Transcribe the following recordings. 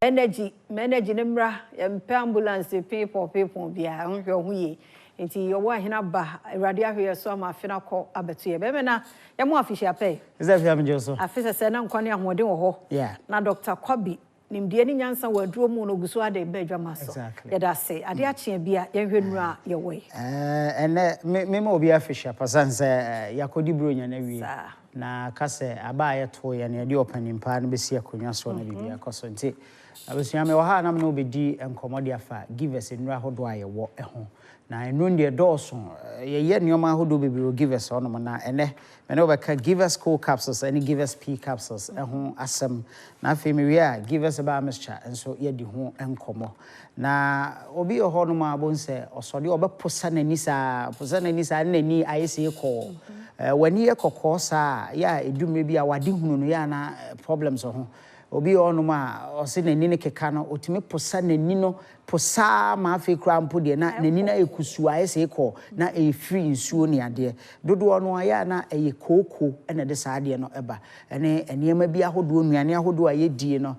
energy nimra ambulance people bia nhwe ho ye nti yo wa hena ba awrade ahwe so ma afena kọ abeto ye be na ye mo official pay is that fiam joso afisa se na nkwane ahode wo ho na Dr. Kwabi nimdie ni nyansa waduro mu no guso ade be adwama so ye da se ade achia bia ye hwe nura ye we ene me ma obi official pasanse yakodi bronya na wi na kase aba ye to ye na de opanimpa no be si akonwa so na bibia koso nti abusuame wo ha na me obedi enkomode afa give us nura hodo aye wo ho na enu de dose ye nioma hodo bibiro give us ono na ene me no beka give us cool capsules and give us pea capsules ho asem na afi me wi a give us ba mixture enso ye di ho enkomo na obi ho no ma bonse osode obeposa nani sa nani ayese ko wani ye kokko sa ya edumre bi a wade hunu no ya na problems ho obi onuma ose nani ne keka no otime posa nani no posa ma afi kra mpo de na nani na ekusu ayese ko na e free nsuo ne ade dodo no aya na eye koko ene de sa ade no eba ene enema bi ahodo nuane ahodo ayedie no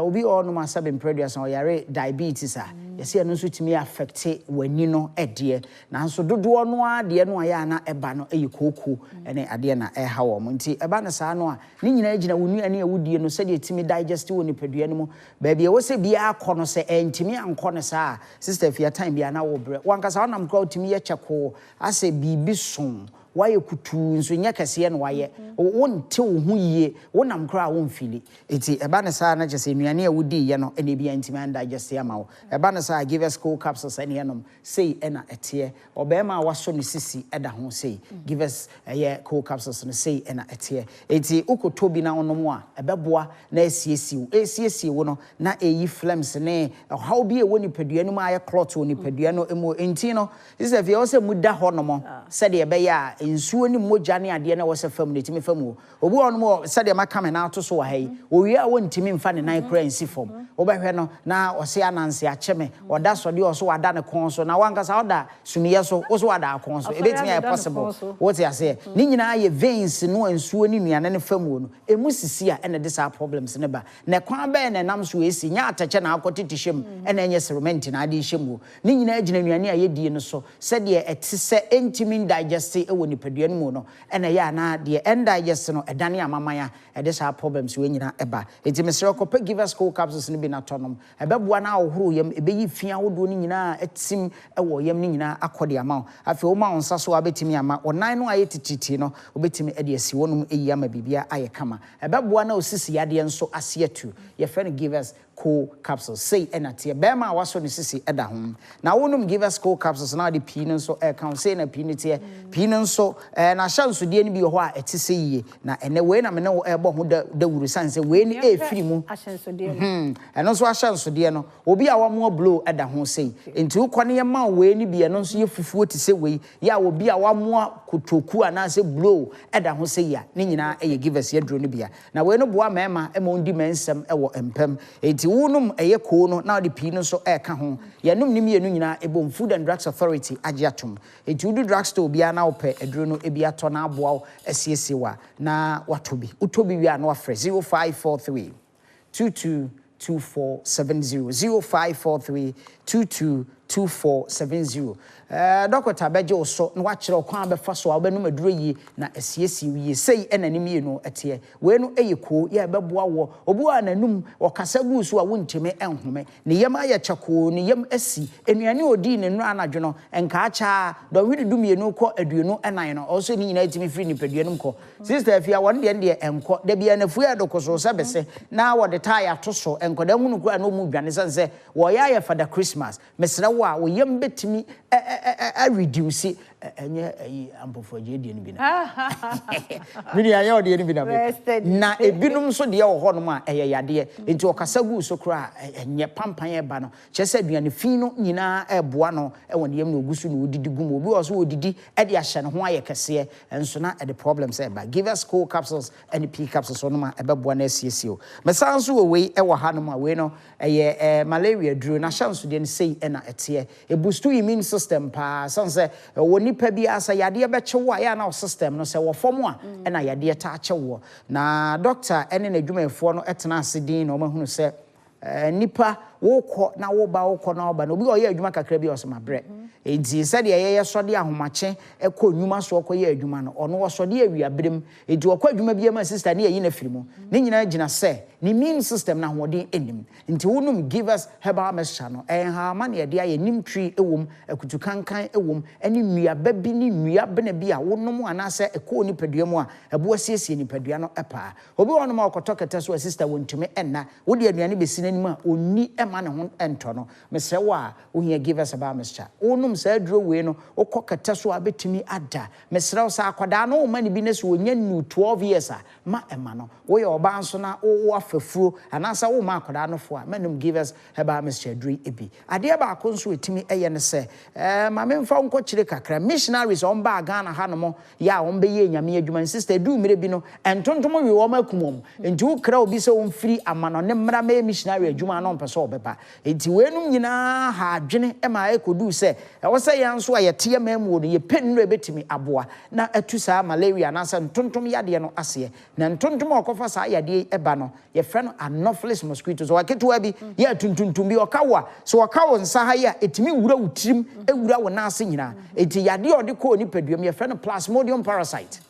obi onuma sabe previous no yare diabetes a yesi eno nso timi affect wani no ede na nso dodo no ade no aya na eba no eye koko ene ade na e ha wo nti eba na sa no a ni nyina agina wonuane awudie no sede timi digest woni padua no mu ba bia wo se bia akono se entimi ankone sa sister fia time bia na wo bre wankasa wonam kwa timi ye cheko ase bibi son waye kutu nso nya kase no waye wonte wo hu yie wonam kra wo mfili eti eba ne sa na jese nuane awudi ye no ene bia ntimi and digest ya mawo eba ne sa give us cool capsules ene yenom sei ena ete obema waso ne sisi eda ho sei give us ye cool capsules no sei ena ete eti ukotobi na onomo a ebeboa na esiesi wo no na eyi flames ne how bi e woni padua no ma ye clot woni padua no emo enti no this is if say muda honomo said e be ya nsuo ni moja ne ade na wo se fam ne timi fam obi onomo said e maka me na ato so wa hai owi a wontimi mfa ne nan kra nsi fam wo be hwe no na wo se ananse acheme oda so de so wada ne kon so na wankasa oda sumiye so wo so wada kon so e betimi e possible what you say ni nyina ye veins no nsuo ni nuane ne fam wo no emu sisi a ene disa problems ne ba na kwan ba na nam so esi nya atache na akotiti hwem ene enye cement na ade hwem wo ni nyina agina nuane a ye die no so said ye etise entimin digest e woni padua no mu no ene ya na de endigest no edane amamaya e disa problems we nyina eba enti mesere kopa give us cool capsules no bi na tonom ebeboa na ahoro yam ebeyi fia wodo ni nyina etim ewo yam ni nyina akode ama afi o ma onsa so abetimi ama onan no aye tititi no obetimi ede asi wonum eyi ama bibia aye kama ebeboa na osisi yade nso asiatu ye friend give us cool capsules say enate bema waso ne sisi eda ho na wonum give us cool capsules na de pii no so e kan say na pii ne tie pii no so na shanso de ni bi ho a etise yie na ene we na me ne ebo ho da wuru sanse we ni e firi mu ashanso de eno so ashanso de no obi a wa mo blow eda ho say enti ukwane ye ma we ni bi eno so ye fufuo ti se we ya obi a wa mo kotoku ana se blow eda ho say ya ni nyina e ye give us ye dro no bia na we no boa mema e mo ndi mensem e wo empem enti wunum eye ko no na de pii no so e ka ho ye num nim ye no nyina ebom Food and Drugs Authority agiatum enti udu drugstore bia na ope eduro no e bia to na aboa esiesi wa na watobi utobi wi a na wafre 0543 222470 0543 222470 Dr. Bejo so na wachire okwan befa so obenum aduro yi na esiesi wie sei enanim yi no ete we no eyeko ya beboa wo obu ananum okasa gu so a wontime enhome ne yam aye chako ne yam asi enuane odi ne nu anadwo no enka acha do wi dum no ko aduonu enan no also ni nyina etimi firi ni paduanum ko sister afia won de enko da bia na fu ya dokoso se bese na wo de tire to so enko da hunu kura no mu dwane sanse wo ya ye fada Christmas mesra wo a wo yam betimi reduce enye ampofo je die ni bi na mini aye o die ni bi na na ebinum so de wo ho no ma eye yade enti okasa gu so kra enye pampan e ba no chese aduane fin no nyina eboa no e won yam na ogusu no odidi gum obi wo so odidi e de ahye ne ho aye kese enso na the problems e ba give us cool capsules and pea capsules no ma e beboa na asiesi o mesanso we e wo ha no ma we no eye malaria duro na chance de sei e na ete e boost immune system pa sanse woni pa bi asa yade be chewo ya na system no se wo fom a e na yade ta chewo na doctor ene na dwumafo no etena ase din na o mahunu se nipa wokɔ na woba wokɔ na woba no obi oyɛ adwuma kakra bi osema bre enti sɛ de yɛyɛ sɔde ahomache ɛkɔ nnwuma so ɔkɔ yɛ adwuma no ɔno wɔsɔde awiabrem enti ɔkɔ adwuma bi ma sister ne yɛ na firi mu ne nyina gina sɛ ne immune system na hoɔden enim enti wonum give us herbal mixture no ha ma ne yɛde ayɛ nim tree ewom akutukankan ewom ɛne nnuaba bi ne nnuabena bi a wonom anasɛ ɛkɔ nipadua mu a ɛbo asiesie nipadua no ɛpaa obi wɔnom a ɔkɔtɔ kɛtɛ so a sister wontumi ɛnna wode aduane besi n'anim a onni ɛma ne ho ɛntɔ no mesrɛ wo a wohia give us herbal mixture wonum saa aduro wei no wokɔ kɛtɛ so a betumi ada mesrɛ wo sa akwadaa no ma ne bi ne so wonya nu 12 years a ma ɛma no woyɛ ɔba nso na wo afafuo anasa wo ma akwadaa no fo a manum give us herbal mixture aduro ebi adeɛ ba ko nso etimi ɛyɛ ne sɛ ma memfa nkɔ kyire kakra missionaries on ba Ghana ha no mo ya on be ye nyame adwuma sister du mire bi no entontom wi wo ma kumom enti wo kra obi sɛ wo mfiri amano ne mmra ma missionary adwuma no mpɛ sɛ obeba enti wenum nyina ha adwene ma ekodu sɛ ɛwɔ sɛ yɛn nso a yɛte ma mu no ye pen no ebetimi aboa na atu saa malaria na sɛ ntontom yade no ase na ntontom okofa saa yade eba no ye frɛ no anopheles mosquitoes wa ketewa bi ye tuntuntum bi okawa so okawo nsa ha ya etimi wura wutrim ewura wo na ase nyina enti yade ode ko ni paduam ye frɛ no plasmodium parasite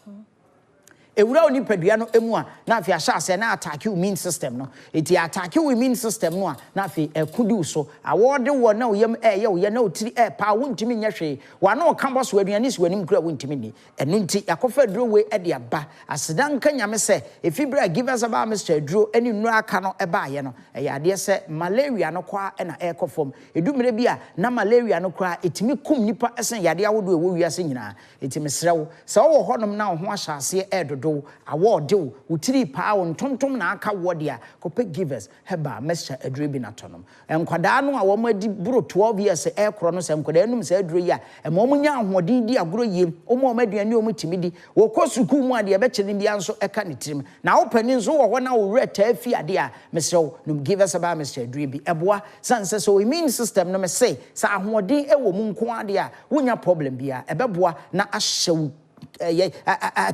ewura oni padua no emu a na afi ahya ase na attack immune system no eti attack immune system no a na afi ekudi so awode wo na oyam ye wo ye na otiri pa wontimi nya hwe wa na okambo so aduane si wanim kura wontimi ni enu nti yakofa duro we de aba asedan ka nyame se efibra give us about Mr. Duro eni nu aka no eba ye no ye ade se malaria no kwa na ekofom edumire bi a na malaria no kwa etimi kum nipa esen yade awodo ewo wiase nyina eti mesrewo se wo honom na ho ahya ase edodo award do utiri pa won tontom na aka word a kope givers heba mesha adure bi na tonom enkwada no a wo madi buro 12 years ekro no se enkwada enum se adure yi a emo munya ahoden di agoro yie omo maduane omo timidi wo kosuku mu ade be kyene bia nso eka ne tirim na wo pani nso wo ho na wo reta afi ade a mesrew num givers heba mesha adure bi eboa sanse so immune system no me say sa ahoden ewo mu nko ade a wonya problem bia ebeboa na ahyew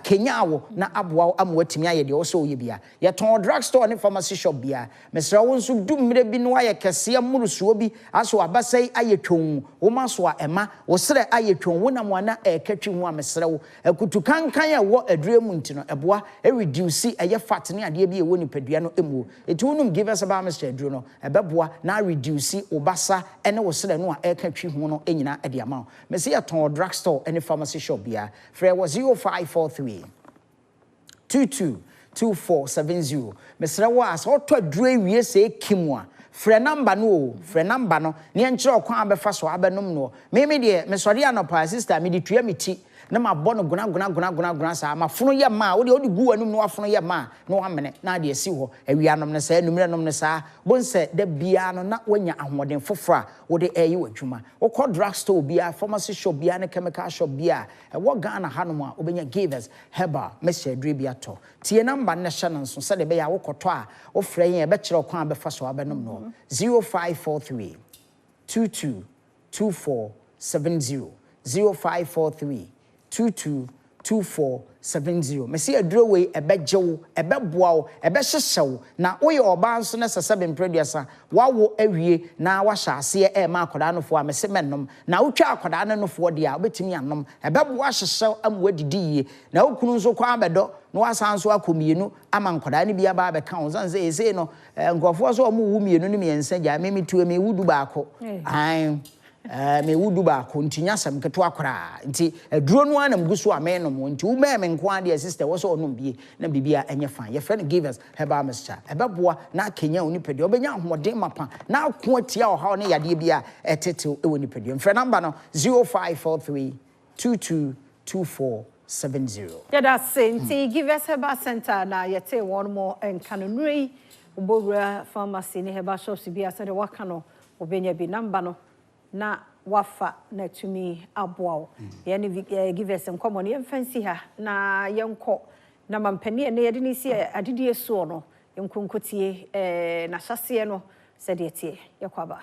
Kenyawo na abwa amwatimi aye de oso ye bia ye ton drugstore ne pharmacy shop bia mesra wo nso dumire bi no aye kese amurusuo bi aso abasai aye twon wo maso a ema wo sere aye twon wo na mo na ekatwi ho a mesra wo akutu kankan a wo adure mu ntino eboa reduce aye fat ne ade bi e wo nipadua no emu eti wonum give us about Mr. Aduro no ebeboa na reduce obasa ene wo sere no a ekatwi ho no enyina ade ama mesi ye ton drugstore ene pharmacy shop bia frɛ was 0543 222470 mesra wa aso to adure wie se kimwa frɛ number no frɛ number no ne enkyere okwan abefa so abenom no me de mesɔre anopa sister me de tua meti na ma bɔ no guna sa ma fono ye ma wo de gu anum no afono ye ma no amene na de esi ho awianom ne sa numre nom ne sa bonse da bia no na wanya ahoden fofora wo de eyi wadwuma wo kɔ drugstore bia pharmacy shop bia ne chemical shop bia wo Ghana hanom a obenya givers Herbal Mr. Adure bia to tie number ne hye no nso se de be ya wo kɔtɔ a wo frɛ yen e be kyerɛ okwan abefa so abenom no 0543 222470 0543 222470 mesi aduro we ebejewo ebeboawo ebehyehewo na woye oba nso na sesebe mpreduasa wawo awie na wahya ase ma akoda nofo a mese mennom na wotwa akoda nofo de a obetimi anom ebeboa hyehyew amwadidi yie na wokunu nso kwa abedo na wasanso akomienu ama nkoda ne bia ba beka wo zanze eze no nkofo so omu wu mienu ne miensa ja me metu me wudu baako an me wudu ba ko ntinya sam keto akora nti aduro no anam guso amenom nti wo me nko ade sister wo so onom bie na bibia enye fan ye friend give us Herbal Mixture ebeboa na Kenya onipede obenya ahoden mapa na ako atia oha ne yade bia etetew e wonipede mfre number no 0543 222470 yada senti give us Herbal Center na yete one more enkanonui ubogura pharmacy ne Herbal shops bia so de wakano obenya bi number no na wafa na tumi aboa ye ne give us enkomo ne fancy ha na yenko na mampani ne yede ni si adidie so no yenkonkotie na hyase no se de tie yekwaba